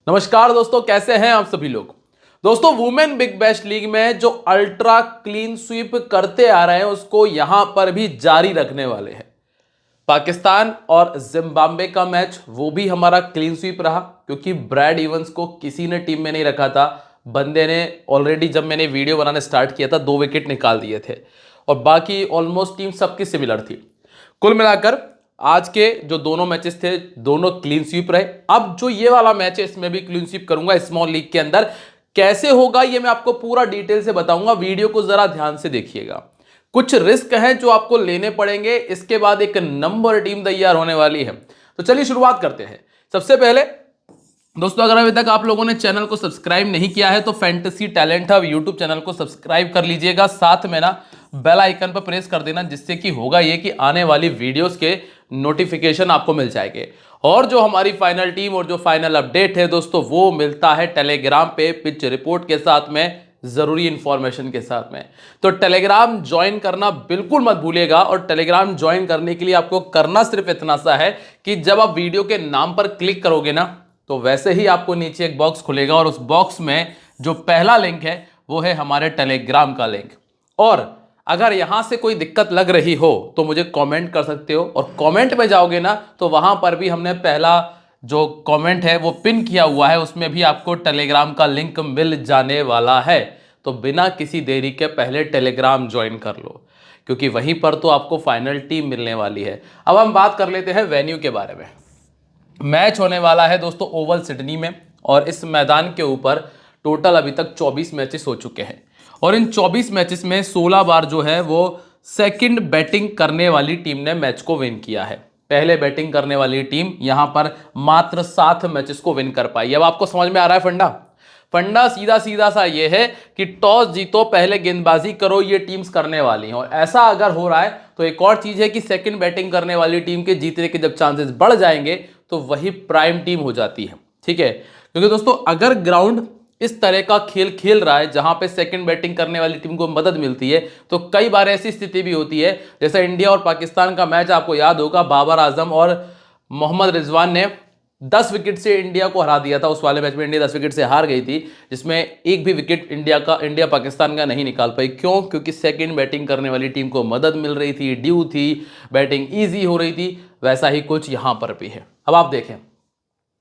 नमस्कार दोस्तों, कैसे हैं आप सभी लोग। दोस्तों, वुमेन बिग बैश लीग में जो अल्ट्रा क्लीन स्वीप करते आ रहे हैं उसको यहां पर भी जारी रखने वाले हैं। पाकिस्तान और जिम्बाब्वे का मैच वो भी हमारा क्लीन स्वीप रहा, क्योंकि ब्रैड इवंस को किसी ने टीम में नहीं रखा था। बंदे ने ऑलरेडी, जब मैंने वीडियो बनाने स्टार्ट किया था, 2 विकेट निकाल दिए थे और बाकी ऑलमोस्ट टीम सबकी सिमिलर थी। कुल मिलाकर आज के जो दोनों मैचेस थे दोनों क्लीन स्वीप रहे। अब जो ये वाला मैच है इसमें भी क्लीन स्वीप करूंगा स्मॉल लीग के अंदर। कैसे होगा ये मैं आपको पूरा डिटेल से बताऊंगा, वीडियो को जरा ध्यान से देखिएगा। कुछ रिस्क हैं जो आपको लेने पड़ेंगे, इसके बाद एक नंबर टीम तैयार होने वाली है। तो चलिए शुरुआत करते हैं। सबसे पहले दोस्तों, अगर अभी तक आप लोगों ने चैनल को सब्सक्राइब नहीं किया है तो fantasy talent hub YouTube channel को सब्सक्राइब कर लीजिएगा, साथ में ना बेल आइकन पर प्रेस कर देना, जिससे कि होगा ये कि आने वाली वीडियोस के नोटिफिकेशन आपको मिल जाएंगे। और जो हमारी फाइनल टीम और जो फाइनल अपडेट है दोस्तों, वो मिलता है टेलीग्राम पे पिच रिपोर्ट के साथ में, जरूरी इंफॉर्मेशन के साथ में। तो टेलीग्राम ज्वाइन करना बिल्कुल मत भूलिएगा। और टेलीग्राम ज्वाइन करने के लिए आपको करना सिर्फ इतना सा है कि जब आप वीडियो के नाम पर क्लिक करोगे ना, तो वैसे ही आपको नीचे एक बॉक्स खुलेगा और उस बॉक्स में जो पहला लिंक है वो है हमारे टेलीग्राम का लिंक। और अगर यहां से कोई दिक्कत लग रही हो तो मुझे कमेंट कर सकते हो, और कमेंट में जाओगे ना तो वहां पर भी हमने पहला जो कमेंट है वो पिन किया हुआ है, उसमें भी आपको टेलीग्राम का लिंक मिल जाने वाला है। तो बिना किसी देरी के पहले टेलीग्राम ज्वाइन कर लो, क्योंकि वहीं पर तो आपको फाइनल टीम मिलने वाली है। अब हम बात कर लेते हैं वेन्यू के बारे में। मैच होने वाला है दोस्तों ओवल सिडनी में, और इस मैदान के ऊपर टोटल अभी तक 24 मैचेस हो चुके हैं। और इन 24 मैचेस में 16 बार जो है वो सेकंड बैटिंग करने वाली टीम ने मैच को विन किया है। पहले बैटिंग करने वाली टीम यहां पर मात्र 7 मैचेस को विन कर पाई। अब आपको समझ में आ रहा है फंडा। फंडा सीधा सीधा सा ये है कि टॉस जीतो, पहले गेंदबाजी करो, ये टीम्स करने वाली हैं। और ऐसा अगर हो रहा है तो एक और चीज है कि सेकंड बैटिंग करने वाली टीम के जीतने के जब चांसेस बढ़ जाएंगे तो वही प्राइम टीम हो जाती है। ठीक है, क्योंकि दोस्तों अगर ग्राउंड इस तरह का खेल खेल रहा है जहां पे सेकंड बैटिंग करने वाली टीम को मदद मिलती है, तो कई बार ऐसी स्थिति भी होती है, जैसे इंडिया और पाकिस्तान का मैच आपको याद होगा, बाबर आजम और मोहम्मद रिजवान ने 10 विकेट से इंडिया को हरा दिया था। उस वाले मैच में इंडिया 10 विकेट से हार गई थी, जिसमें एक भी विकेट इंडिया पाकिस्तान का नहीं निकाल पाई। क्यों? क्योंकि सेकंड बैटिंग करने वाली टीम को मदद मिल रही थी, ड्यू थी, बैटिंग ईजी हो रही थी। वैसा ही कुछ यहां पर भी है। अब आप देखें,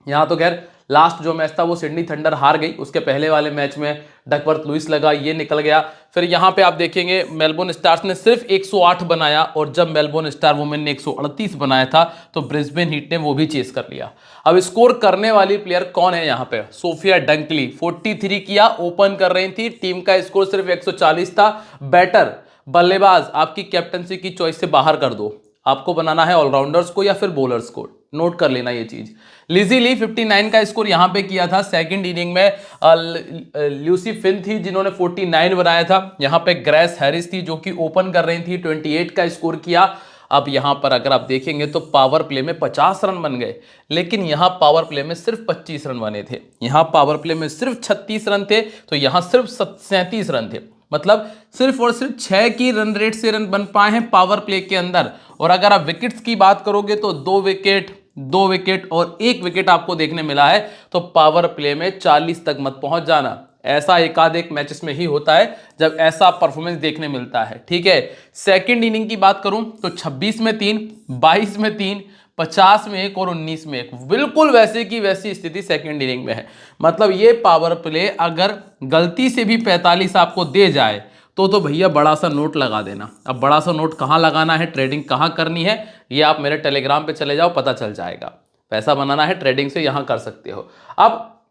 यहां तो खैर लास्ट जो मैच था वो सिडनी थंडर हार गई, उसके पहले वाले मैच में डकवर्थ लुइस लगा, ये निकल गया। फिर यहां पे आप देखेंगे मेलबोर्न स्टार्स ने सिर्फ 108 बनाया, और जब मेलबोर्न स्टार वुमेन ने 138 बनाया था तो ब्रिस्बेन हीट ने वो भी चेस कर लिया। अब स्कोर करने वाली प्लेयर कौन है यहाँ पे? सोफिया डंकली 43 किया, ओपन कर रही थी, टीम का स्कोर सिर्फ 140 था। बैटर बल्लेबाज आपकी कैप्टनसी की चॉइस से बाहर कर दो, आपको बनाना है ऑलराउंडर्स को या फिर बॉलर्स को, नोट कर लेना ये चीज। लिजी ली 59 का स्कोर यहां पे किया था। सेकंड इनिंग में ल्यूसी फिन थी जिन्होंने 49 बनाया था। यहां पे ग्रेस हैरिस थी जो कि ओपन कर रही थी, 28 का स्कोर किया। अब यहां पर अगर आप देखेंगे तो पावर प्ले में 50 रन बन गए, लेकिन यहां पावर प्ले में सिर्फ 25 रन बने थे। यहां पावर प्ले में सिर्फ 36 रन थे, तो यहां सिर्फ 37 रन थे। मतलब सिर्फ और सिर्फ 6 की रन रेट से रन बन पाए हैं पावर प्ले के अंदर। और अगर आप विकेट्स की बात करोगे तो 2 विकेट और 1 विकेट आपको देखने मिला है। तो पावर प्ले में 40 तक मत पहुंच जाना। ऐसा एकाध एक मैचेस में ही होता है जब ऐसा परफॉर्मेंस देखने मिलता है। ठीक है, सेकंड इनिंग की बात करूं तो 26 में 3, 22 में 3, 50 में 1 और 19 में 1, बिल्कुल वैसे की वैसी स्थिति सेकंड इनिंग में है। मतलब ये पावर प्ले अगर गलती से भी 45 आपको दे जाए तो भैया बड़ा सा नोट लगा देना। अब बड़ा सा नोट कहाँ लगाना है, ट्रेडिंग कहाँ करनी है, ये आप मेरे टेलीग्राम पे चले जाओ, पता चल जाएगा। पैसा बनाना है ट्रेडिंग से, यहाँ कर सकते हो। अब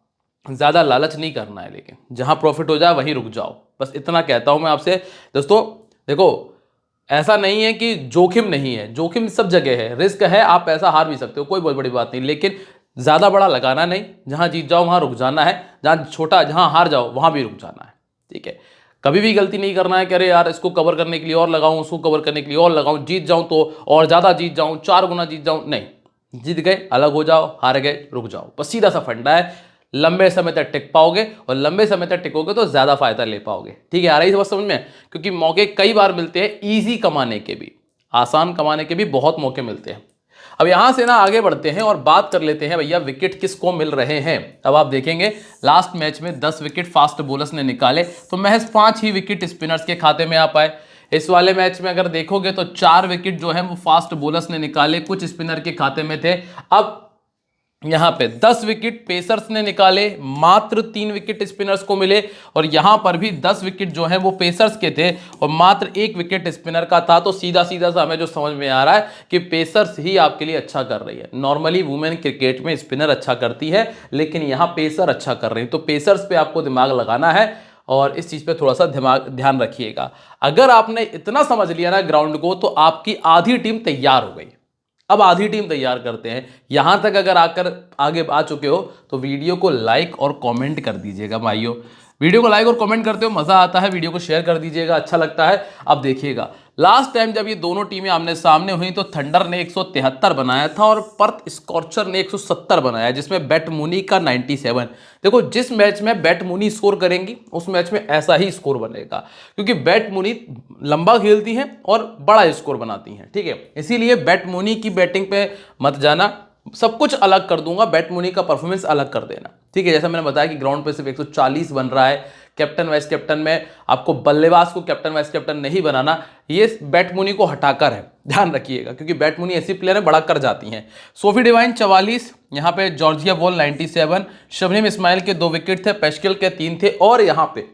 ज़्यादा लालच नहीं करना है, लेकिन जहाँ प्रॉफिट हो जाए वहीं रुक जाओ, बस इतना कहता हूँ मैं आपसे। दोस्तों देखो, ऐसा नहीं है कि जोखिम नहीं है, जोखिम सब जगह है, रिस्क है, आप पैसा हार भी सकते हो, कोई बहुत बड़ी बात नहीं, लेकिन ज़्यादा बड़ा लगाना नहीं। जहाँ जीत जाओ वहाँ रुक जाना है, जहाँ हार जाओ वहाँ भी रुक जाना है। ठीक है, कभी भी गलती नहीं करना है कि अरे यार इसको कवर करने के लिए और लगाऊं, उसको कवर करने के लिए और लगाऊं, जीत जाऊं तो और ज़्यादा जीत जाऊं, 4 गुना जीत जाऊं। नहीं, जीत गए अलग हो जाओ, हार गए रुक जाओ, बस सीधा सा फंडा है। लंबे समय तक टिक पाओगे, और लंबे समय तक टिकोगे तो ज़्यादा फायदा ले पाओगे। ठीक है, आ रही है समझ में? क्योंकि मौके कई बार मिलते हैं ईजी कमाने के भी, आसान कमाने के भी बहुत मौके मिलते हैं। अब यहां से ना आगे बढ़ते हैं और बात कर लेते हैं भैया विकेट किसको मिल रहे हैं। अब आप देखेंगे लास्ट मैच में 10 विकेट फास्ट बॉलर्स ने निकाले तो महज 5 ही विकेट स्पिनर्स के खाते में आ पाए। इस वाले मैच में अगर देखोगे तो 4 विकेट जो है वो फास्ट बॉलर्स ने निकाले, कुछ स्पिनर के खाते में थे। अब यहां पे 10 विकेट पेसर्स ने निकाले, मात्र 3 विकेट स्पिनर्स को मिले, और यहां पर भी 10 विकेट जो है वो पेसर्स के थे और मात्र 1 विकेट स्पिनर का था। तो सीधा सीधा सा हमें जो समझ में आ रहा है कि पेसर्स ही आपके लिए अच्छा कर रही है। नॉर्मली वुमेन क्रिकेट में स्पिनर अच्छा करती है, लेकिन यहां पेसर अच्छा कर रही है, तो पेसर्स पे आपको दिमाग लगाना है और इस चीज पे थोड़ा सा ध्यान रखिएगा। अगर आपने इतना समझ लिया ना ग्राउंड को, तो आपकी आधी टीम तैयार हो गई। अब आधी टीम तैयार करते हैं। यहां तक अगर आकर आगे आ चुके हो तो वीडियो को लाइक और कमेंट कर दीजिएगा भाइयों। वीडियो को लाइक और कमेंट करते हो मजा आता है, वीडियो को शेयर कर दीजिएगा, अच्छा लगता है। अब देखिएगा लास्ट टाइम जब ये दोनों टीमें आमने सामने हुई तो थंडर ने 173 बनाया था और पर्थ स्कॉर्चर ने 170 बनाया, जिसमें बैट मुनी का 97। देखो जिस मैच में बैट मुनी स्कोर करेंगी उस मैच में ऐसा ही स्कोर बनेगा, क्योंकि बैट मुनी लंबा खेलती हैं और बड़ा स्कोर बनाती हैं, ठीक है। इसीलिए बैट मुनी की बैटिंग पे मत जाना, सब कुछ अलग कर दूंगा, बैट मुनी का परफॉर्मेंस अलग कर देना, ठीक है। जैसा मैंने बताया कि ग्राउंड पे सिर्फ 140 बन रहा है। कैप्टन वाइस कैप्टन में आपको बल्लेबाज को कैप्टन वाइस कैप्टन नहीं बनाना, ये बैट मुनी को हटाकर है, ध्यान रखिएगा, क्योंकि बैट मुनी ऐसी प्लेयर है बड़ा कर जाती हैं। सोफी डिवाइन 44, यहाँ पे जॉर्जिया वॉल 97, शबनीम इस्माइल के 2 विकेट थे, पेस्कल के 3 थे, और यहाँ पे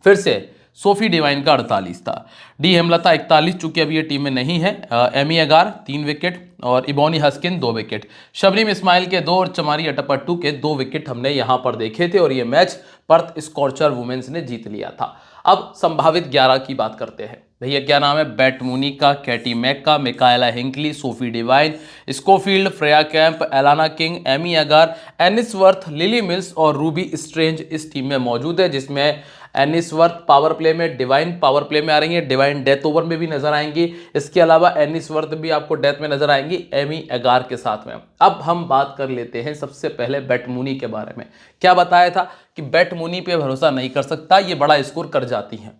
फिर से सोफी डिवाइन का 48 था, डी हेमलता 41, चूंकि अभी ये टीम में नहीं है, एमी अगार 3 विकेट और इबोनी हस्किन 2 विकेट, शबनीम इस्माइल के 2 और चमारी अटपट्टू के 2 विकेट हमने यहां पर देखे थे, और ये मैच पर्थ स्कॉर्चर वुमेन्स ने जीत लिया था। अब संभावित 11 की बात करते हैं भैया। क्या नाम है? बैट मुनी का, Katie Mack, Michaela Hinkley, Sophie Devine, Scofield, Freya Kemp, Alana King, Amy Agar, Ainsworth, Lilly Mills और रूबी स्ट्रेंज इस टीम में मौजूद है, जिसमें एनिसवर्थ पावर प्ले में, डिवाइन पावर प्ले में आ रही है, डिवाइन डेथ ओवर में भी नजर आएंगी। इसके अलावा एनिसवर्थ भी आपको डेथ में नजर आएंगी एमी अगार के साथ में। अब हम बात कर लेते हैं सबसे पहले बैट मुनी के बारे में। क्या बताया था कि बैट मुनी पे भरोसा नहीं कर सकता, ये बड़ा स्कोर कर जाती है,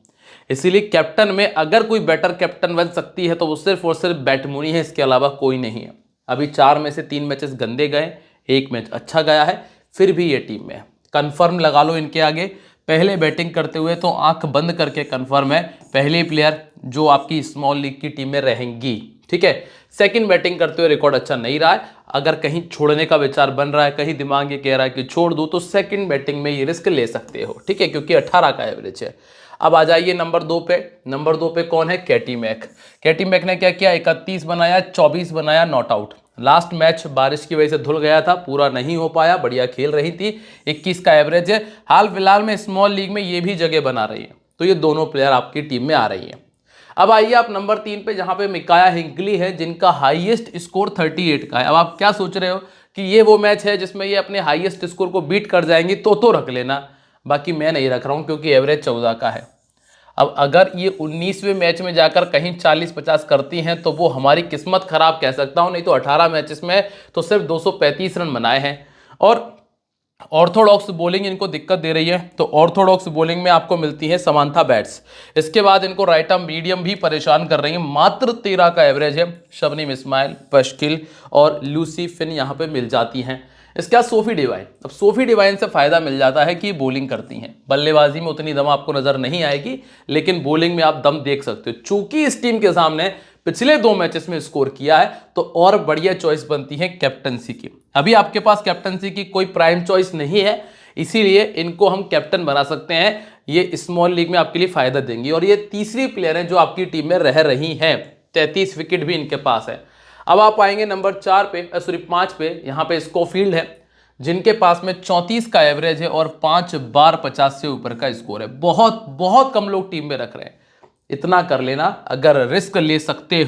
इसीलिए कैप्टन में अगर कोई बेटर कैप्टन बन सकती है तो वो सिर्फ और सिर्फ बैट मुनी है, इसके अलावा कोई नहीं है। अभी 4 में से 3 मैचेस गंदे गए, 1 मैच अच्छा गया है, फिर भी ये टीम में कंफर्म लगा लो इनके आगे। पहले बैटिंग करते हुए तो आंख बंद करके कंफर्म है पहले प्लेयर जो आपकी स्मॉल लीग की टीम में रहेंगी, ठीक है। सेकंड बैटिंग करते हुए रिकॉर्ड अच्छा नहीं रहा है, अगर कहीं छोड़ने का विचार बन रहा है, कहीं दिमाग ये कह रहा है कि छोड़ दूं, तो सेकंड बैटिंग में ये रिस्क ले सकते हो, ठीक है, क्योंकि 18 का एवरेज है। अब आ जाइए नंबर 2 पे। नंबर 2 पे कौन है? Katie Mac. कैटी मैक ने क्या किया? 31 बनाया, 24 बनाया, नॉट आउट। लास्ट मैच बारिश की वजह से धुल गया था, पूरा नहीं हो पाया, बढ़िया खेल रही थी, 21 का एवरेज है। हाल फिलहाल में स्मॉल लीग में ये भी जगह बना रही है, तो ये दोनों प्लेयर आपकी टीम में आ रही है। अब आइए आप नंबर 3 पे, जहां पे मिकाया हिंकली है, जिनका हाईएस्ट स्कोर 38 का है। अब आप क्या सोच रहे हो कि ये वो मैच है जिसमें ये अपने हाईएस्ट स्कोर को बीट कर जाएंगी, तो रख लेना, बाकी मैं नहीं रख रहा हूं क्योंकि एवरेज 14 का है। अब अगर ये 19वें मैच में जाकर कहीं 40-50 करती हैं तो वो हमारी किस्मत खराब कह सकता हूं, नहीं तो 18 मैचेस में तो सिर्फ 235 रन बनाए हैं। और ऑर्थोडॉक्स बॉलिंग इनको दिक्कत दे रही है, तो ऑर्थोडॉक्स बॉलिंग में आपको मिलती है समांथा बैट्स। इसके बाद इनको राइट आर्म मीडियम भी परेशान कर रही है, मात्र 13 का एवरेज है। शबनीम इस्माइल, पेस्किल और लूसी फिन यहाँ पे मिल जाती हैं। इसके बाद सोफी डिवाइन। अब सोफी डिवाइन से फायदा मिल जाता है कि बॉलिंग करती हैं, बल्लेबाजी में उतनी दम आपको नजर नहीं आएगी, लेकिन बॉलिंग में आप दम देख सकते हो। चूंकि इस टीम के सामने पिछले 2 मैचेस में स्कोर किया है, तो और बढ़िया चॉइस बनती है कैप्टनसी की। अभी आपके पास कैप्टनसी की कोई प्राइम चॉइस नहीं है, इसीलिए इनको हम कैप्टन बना सकते हैं। ये स्मॉल लीग में आपके लिए फायदा देंगी, और ये तीसरी प्लेयर है जो आपकी टीम में रह रही हैं। 33 विकेट भी इनके पास है। अब आप आएंगे नंबर 4 पे, 5 पे। यहाँ पे स्कोफील्ड है, जिनके पास में 34 का एवरेज है और 5 बार 50 से ऊपर का स्कोर है। बहुत बहुत कम लोग टीम में रख रहे हैं। इतना कर लेना, अगर रिस्क ले सकते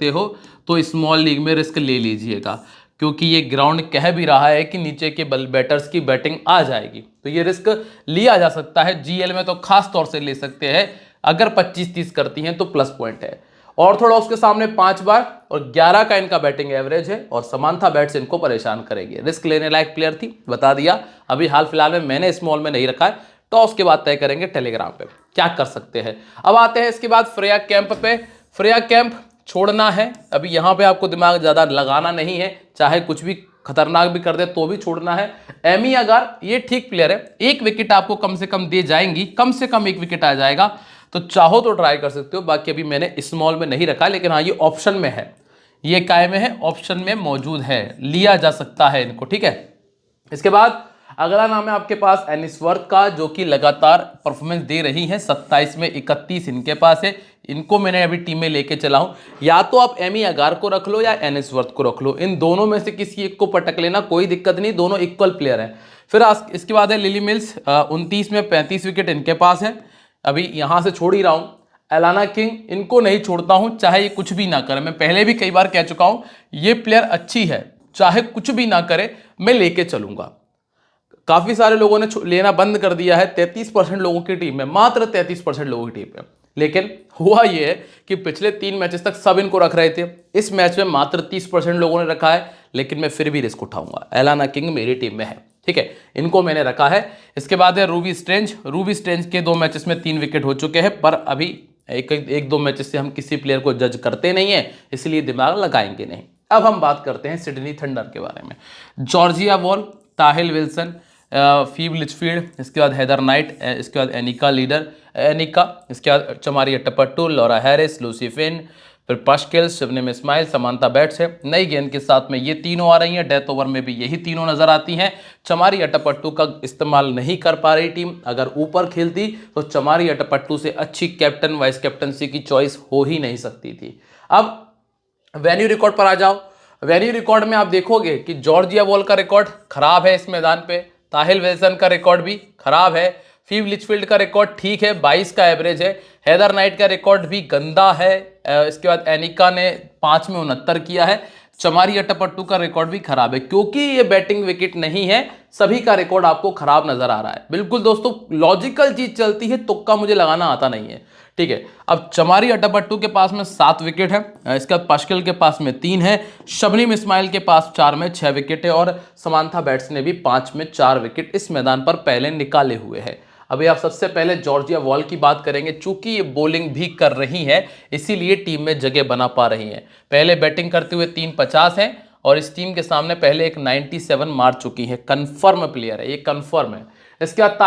हो तो स्मॉल लीग में रिस्क ले लीजिएगा, क्योंकि ये ग्राउंड कह भी रहा है कि नीचे के बैटर्स की बैटिंग आ जाएगी, तो ये रिस्क लिया जा सकता है। जीएल में तो खास तौर से ले सकते हैं, अगर 25-30 करती हैं तो प्लस पॉइंट है। ऑर्थोडॉक्स के सामने 5 बार और 11 का इनका बैटिंग एवरेज है, और समांथा बैट्स इनको परेशान करेंगे। रिस्क लेने लायक प्लेयर थी, बता दिया। अभी हाल फिलहाल में मैंने स्मॉल में नहीं रखा है, टॉस के बाद तय करेंगे टेलीग्राम पे क्या कर सकते हैं। अब आते हैं इसके बाद फ्रेया कैंप पे। फ्रेया कैंप छोड़ना है। अभी यहाँ पे आपको दिमाग ज़्यादा लगाना नहीं है, चाहे कुछ भी खतरनाक भी कर दे तो भी छोड़ना है। एमी अगार ये ठीक प्लेयर है, एक विकेट आपको कम से कम दे जाएंगी, कम से कम एक विकेट आ जाएगा, तो चाहो तो ट्राई कर सकते हो। बाकी अभी मैंने स्मॉल में नहीं रखा, लेकिन हाँ ये ऑप्शन में है, ये काय में है, ऑप्शन में मौजूद है, लिया जा सकता है इनको, ठीक है। इसके बाद अगला नाम है आपके पास एनिसवर्थ का, जो कि लगातार परफॉर्मेंस दे रही है। 27 में 31 इनके पास है, इनको मैंने अभी टीम में लेके चला हूं। या तो आप एमी अगार को रख लो या एनिसवर्थ को रख लो, इन दोनों में से किसी एक को पटक लेना, कोई दिक्कत नहीं, दोनों इक्वल प्लेयर हैं। फिर इसके बाद है लिली मिल्स, 29 में 35 विकेट इनके पास है, अभी यहां से छोड़ ही रहा हूं। एलाना किंग, इनको नहीं छोड़ता हूं, चाहे ये कुछ भी ना करे, मैं पहले भी कई बार कह चुका हूं, ये प्लेयर अच्छी है, चाहे कुछ भी ना करे मैं लेके चलूंगा। काफी सारे लोगों ने लेना बंद कर दिया है, 33% लोगों की टीम में, मात्र 33% लोगों की टीम में। लेकिन हुआ यह है कि पिछले 3 मैचेस तक सब इनको रख रहे थे, इस मैच में मात्र 30% लोगों ने रखा है, लेकिन मैं फिर भी रिस्क उठाऊंगा। एलाना किंग मेरी टीम में है, ठीक है, इनको मैंने रखा है। इसके बाद है रूबी स्ट्रेंज। रूबी स्ट्रेंज के 2 मैचेस में 3 विकेट हो चुके हैं, पर अभी एक दो मैचेस से हम किसी प्लेयर को जज करते नहीं है, इसलिए दिमाग लगाएंगे नहीं। अब हम बात करते हैं सिडनी थंडर के बारे में। Georgia Wall, Tahlia Wilson, Phoebe Litchfield, इसके बाद हेदर नाइट, इसके बाद एनिका, इसके बाद Chamari Athapaththu, Laura Harris, Lucy Finn, फिर Pascale, Shabnim Ismail, Samantha Bates है। नई गेंद के साथ में ये तीनों आ रही हैं, डेथ ओवर में भी यही तीनों नजर आती हैं। चमारी अट्टपट्टू का इस्तेमाल नहीं कर पा रही टीम, अगर ऊपर खेलती तो चमारी अट्टपट्टू से अच्छी कैप्टन वाइस कैप्टनसी की चॉइस हो ही नहीं सकती थी। अब वेन्यू रिकॉर्ड पर आ जाओ। वेन्यू रिकॉर्ड में आप देखोगे कि जॉर्जिया वॉल का रिकॉर्ड खराब है इस मैदान पे, ताहिल विल्सन का रिकॉर्ड भी खराब है, फीब लिचफील्ड का रिकॉर्ड ठीक है, 22 का एवरेज है, हेदर नाइट का रिकॉर्ड भी गंदा है, इसके बाद एनिका ने 5 में 69 किया है, चमारी अट्टपट्टू का रिकॉर्ड भी खराब है। क्योंकि ये बैटिंग विकेट नहीं है, सभी का रिकॉर्ड आपको खराब नजर आ रहा है। बिल्कुल दोस्तों, लॉजिकल चीज चलती है, तुक्का मुझे लगाना आता नहीं है, ठीक है। अब चमारी अट्टपट्टू के पास में 7 विकेट है, इसके बाद पास्केल के पास में 3 है, शबनीम इस्माइल के पास 4 में 6 विकेट है, और समांथा बैट्स ने भी 5 में 4 विकेट इस मैदान पर पहले निकाले हुए हैं। अभी आप सबसे पहले जॉर्जिया वॉल की बात करेंगे, चूंकि ये बॉलिंग भी कर रही है इसीलिए टीम में जगह बना पा रही है। पहले बैटिंग करते हुए 350 है, और इस टीम के सामने पहले एक 97 मार चुकी है, कंफर्म प्लेयर है, ये कंफर्म है। इसके बाद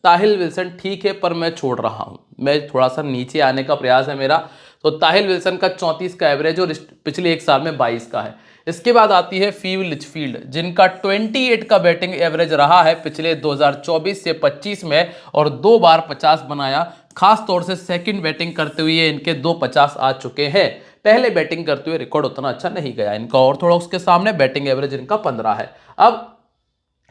ताहिल विल्सन ठीक है, पर मैं छोड़ रहा हूं, मैं थोड़ा सा नीचे आने का प्रयास है मेरा। तो ताहिल विल्सन का 34 का एवरेज और पिछले एक साल में 22 का है। इसके बाद आती है फीब लिचफील्ड, जिनका 28 का बैटिंग एवरेज रहा है पिछले 2024 से 25 में, और 2 बार 50 बनाया। खास तौर से सेकंड बैटिंग करते हुए इनके 2 50 आ चुके हैं, पहले बैटिंग करते हुए रिकॉर्ड उतना अच्छा नहीं गया इनका, और थोड़ा उसके सामने बैटिंग एवरेज इनका 15 है। अब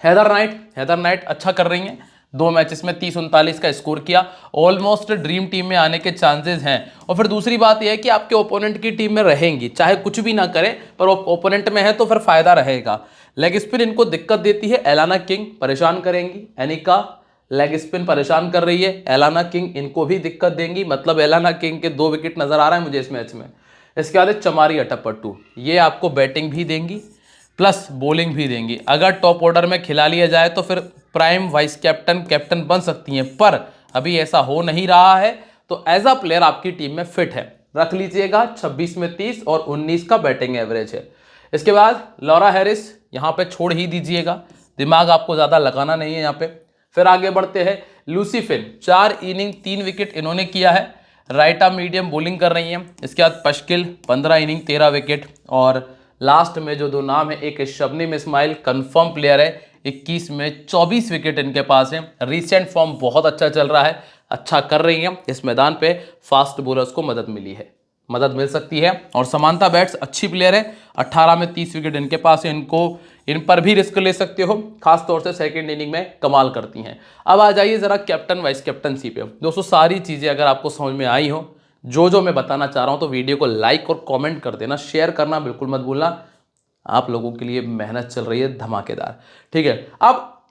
हेदर नाइट अच्छा कर रही हैं, 2 मैचेस में 30-39 का स्कोर किया, ऑलमोस्ट ड्रीम टीम में आने के चांसेस हैं। और फिर दूसरी बात यह है कि आपके ओपोनेंट की टीम में रहेंगी, चाहे कुछ भी ना करे, पर ओपोनेंट में है तो फिर फायदा रहेगा। लेग स्पिन इनको दिक्कत देती है, एलाना किंग परेशान करेंगी, एनिका लेग स्पिन परेशान कर रही है, एलाना किंग इनको भी दिक्कत देंगी, मतलब एलाना किंग के 2 विकेट नजर आ रहा है मुझे इस मैच में। इसके बाद चमारी अट्टपट्टू, ये आपको बैटिंग भी देंगी प्लस बॉलिंग भी देंगी। अगर टॉप ऑर्डर में खिला लिया जाए तो फिर प्राइम वाइस कैप्टन बन सकती हैं, पर अभी ऐसा हो नहीं रहा है, तो एज अ प्लेयर आपकी टीम में फिट है, रख लीजिएगा। 26 में 30 और 19 का बैटिंग एवरेज है। इसके बाद लॉरा हैरिस, यहाँ पे छोड़ ही दीजिएगा, दिमाग आपको ज़्यादा लगाना नहीं है यहाँ पे। फिर आगे बढ़ते हैं, लूसी फिन, 4 इनिंग 3 विकेट इन्होंने किया है, राइट आर्म मीडियम बॉलिंग कर रही हैं। इसके बाद पश्किल, 15 इनिंग 13 विकेट, और लास्ट में जो 2 नाम है, एक शबनीम इस्माइल, कंफर्म प्लेयर है, 21 में 24 विकेट इनके पास है। रिसेंट फॉर्म बहुत अच्छा चल रहा है, अच्छा कर रही हैं इस मैदान पे, फास्ट बॉलर्स को मदद मिल सकती है। और समांता बैट्स अच्छी प्लेयर है, 18 में 30 विकेट इनके पास है, इन पर भी रिस्क ले सकते हो, खासतौर से सेकंड इनिंग में कमाल करती हैं। अब आ जाइए जरा कैप्टन वाइस कैप्टनसी पे। दोस्तों सारी चीज़ें अगर आपको समझ में आई हो, जो मैं बताना चाह रहा हूं, तो वीडियो को लाइक और कमेंट कर देना, शेयर करना बिल्कुल मत भूलना, आप लोगों के लिए मेहनत चल रही है धमाकेदार, ठीक है। अब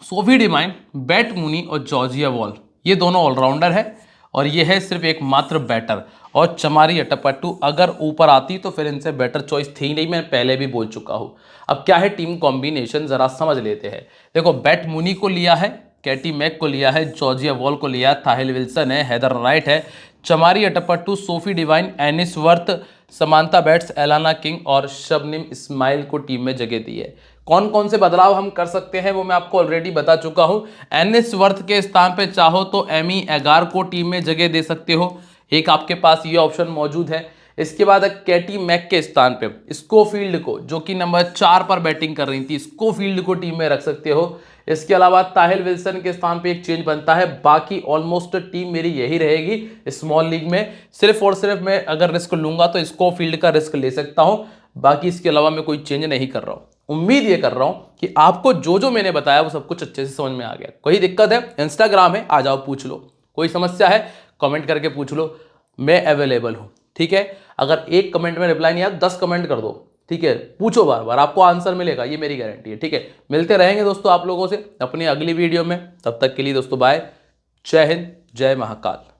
सोफी डिमाइन, बैट मूनी और जॉर्जिया वॉल, ये दोनों ऑलराउंडर है, और ये है सिर्फ एक मात्र बैटर। और चमारी अट्टपट्टू अगर ऊपर आती तो फिर इनसे बेटर चॉइस थी नहीं, मैं पहले भी बोल चुका हूँ। अब क्या है टीम कॉम्बिनेशन, जरा समझ लेते हैं। देखो बैट मूनी को लिया है, कैटी मैक को लिया है, जॉर्जिया वॉल को लिया है, थाहिल विल्सन है, हेदर राइट है, Chamari Athapaththu, Sophie Devine, Ainsworth, Samantha Bates, Alana King और शबनिम इस्माइल को टीम में जगह दी है। कौन कौन से बदलाव हम कर सकते हैं वो मैं आपको ऑलरेडी बता चुका हूं। एनिस वर्थ के स्थान पे चाहो तो एमी एगार को टीम में जगह दे सकते हो, एक आपके पास ये ऑप्शन मौजूद है। इसके बाद कैटी मैक के स्थान पे स्कोफील्ड को, जो कि नंबर 4 पर बैटिंग कर रही थी, स्कोफील्ड को टीम में रख सकते हो। इसके अलावा ताहिल विल्सन के स्थान पे एक चेंज बनता है, बाकी ऑलमोस्ट टीम मेरी यही रहेगी स्मॉल लीग में। सिर्फ और सिर्फ मैं अगर रिस्क लूंगा तो स्कोफील्ड का रिस्क ले सकता हूं, बाकी इसके अलावा मैं कोई चेंज नहीं कर रहा हूं। उम्मीद ये कर रहा हूं कि आपको जो जो मैंने बताया वो सब कुछ अच्छे से समझ में आ गया। कोई दिक्कत है, इंस्टाग्राम है, आ जाओ पूछ लो। कोई समस्या है कमेंट करके पूछ लो, मैं अवेलेबल हूं। ठीक है, अगर एक कमेंट में रिप्लाई नहीं आया 10 कमेंट कर दो। ठीक है, पूछो बार बार, आपको आंसर मिलेगा, ये मेरी गारंटी है। ठीक है, मिलते रहेंगे दोस्तों आप लोगों से अपनी अगली वीडियो में। तब तक के लिए दोस्तों बाय, जय हिंद, जय महाकाल।